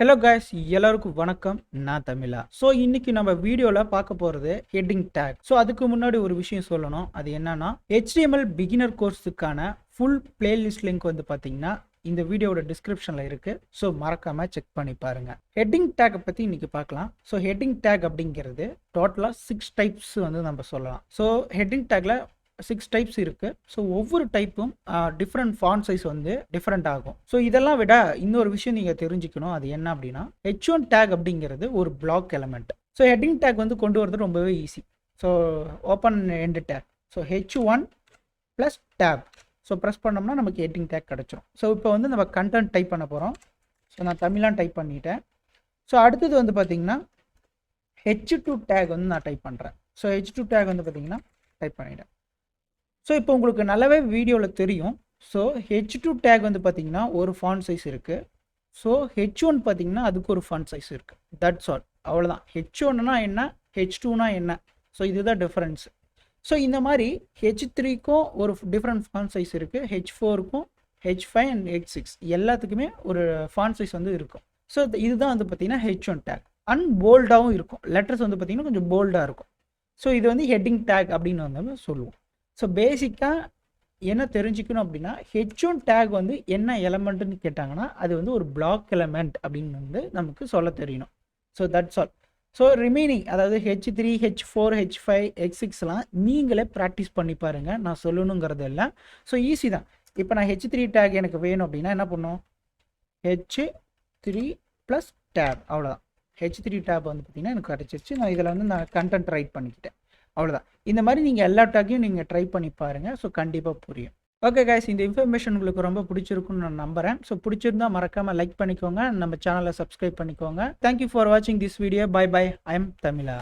Hello guys, எல்லாருக்கும் வணக்கம். நான் தமிழா. ஸோ இன்னைக்கு நம்ம வீடியோவில் பார்க்க போகிறது ஹெட்டிங் டேக். ஸோ அதுக்கு முன்னாடி ஒரு விஷயம் சொல்லணும். அது என்னன்னா, HTML பிகினர் கோர்ஸுக்கான ஃபுல் பிளேலிஸ்ட் லிங்க் வந்து பார்த்தீங்கன்னா இந்த வீடியோட டிஸ்கிரிப்ஷனில் இருக்குது. ஸோ மறக்காமல் செக் பண்ணி பாருங்கள். ஹெட்டிங் டேக்கை பற்றி இன்னைக்கு பார்க்கலாம். ஸோ ஹெட்டிங் டேக் அப்படிங்கிறது டோட்டலாக 6 டைப்ஸ் வந்து நம்ம சொல்லலாம். ஸோ ஹெட்டிங் டேக்கில் 6 டைப்ஸ் இருக்குது. ஸோ ஒவ்வொரு டைப்பும் டிஃப்ரெண்ட் ஃபாண்ட் சைஸ் வந்து டிஃப்ரெண்ட் ஆகும். ஸோ இதெல்லாம் விட இன்னொரு விஷயம் நீங்கள் தெரிஞ்சுக்கணும். அது என்ன அப்படின்னா, H1 டேக் அப்படிங்கிறது ஒரு block element. So heading tag வந்து கொண்டு வரது ரொம்பவே easy. So open end tag. So H1 plus tab. So press பண்ணோம்னா நமக்கு ஹெட்டிங் டேக் கிடச்சிரும். ஸோ இப்போ வந்து நம்ம கண்டென்ட் டைப் பண்ண போகிறோம். ஸோ நான் தமிழாக டைப் பண்ணிட்டேன். ஸோ அடுத்தது வந்து பார்த்தீங்கன்னா H2 டேக் வந்து நான் டைப் பண்ணுறேன். ஸோ H2 டேக் வந்து பார்த்தீங்கன்னா டைப் பண்ணிட்டேன். ஸோ இப்போ உங்களுக்கு நல்லாவே வீடியோவில் தெரியும். ஸோ H2 டேக் வந்து பார்த்தீங்கன்னா ஒரு ஃபாண்ட் சைஸ் இருக்குது. ஸோ H1 பார்த்தீங்கன்னா அதுக்கு ஒரு ஃபாண்ட் சைஸ் இருக்குது. That's all. அவ்வளோதான். H1னா என்ன, H2னா என்ன. ஸோ இதுதான் டிஃப்ரென்ஸ். ஸோ இந்த மாதிரி H3க்கும் ஒரு டிஃப்ரெண்ட் ஃபாண்ட் சைஸ் இருக்குது. H4க்கும் H5 அண்ட் H6 எல்லாத்துக்குமே ஒரு ஃபாண்ட் சைஸ் வந்து இருக்கும். ஸோ இதுதான் வந்து பார்த்தீங்கன்னா H1 டேக். போல்டாகவும் இருக்கும். லெட்டர்ஸ் வந்து பார்த்தீங்கன்னா கொஞ்சம் போல்டாக இருக்கும். ஸோ இது வந்து ஹெட்டிங் டேக் அப்படின்னு வந்து சொல்லுவோம். ஸோ பேசிக்காக என்ன தெரிஞ்சுக்கணும் அப்படின்னா, H1 டேக் வந்து என்ன எலமெண்ட்டுன்னு கேட்டாங்கன்னா அது வந்து ஒரு பிளாக் எலமெண்ட் அப்படின்னு வந்து நமக்கு சொல்ல தெரியணும். So that's all. So remaining அதாவது H3, H4, H5, H6லாம் நீங்களே ப்ராக்டிஸ் பண்ணி பாருங்கள். நான் சொல்லணுங்கிறது இல்லை. ஸோ ஈஸி தான். இப்போ நான் H3 டேக் எனக்கு வேணும் அப்படின்னா என்ன பண்ணும், H3 ப்ளஸ் டேப். அவ்வளோதான். H3 டேப் வந்து பார்த்திங்கன்னா எனக்கு கிடச்சிருச்சு. நான் இதில் வந்து நான் கண்டென்ட் ரைட் பண்ணிக்கிட்டேன். அவ்வளோதான். இந்த மாதிரி நீங்கள் எல்லா டேக்கையும் நீங்கள் ட்ரை பண்ணி பாருங்கள். ஸோ கண்டிப்பாக புரியும். ஓகே கைஸ், இந்த இன்ஃபர்மேஷன் உங்களுக்கு ரொம்ப பிடிச்சிருக்குன்னு நான் நம்புகிறேன். ஸோ பிடிச்சிருந்தா மறக்காமல் லைக் பண்ணிக்கோங்க. நம்ம சேனலை சப்ஸ்கிரைப் பண்ணிக்கோங்க. தேங்க்யூ ஃபார் வாட்சிங் this video. Bye bye. I am Tamizha.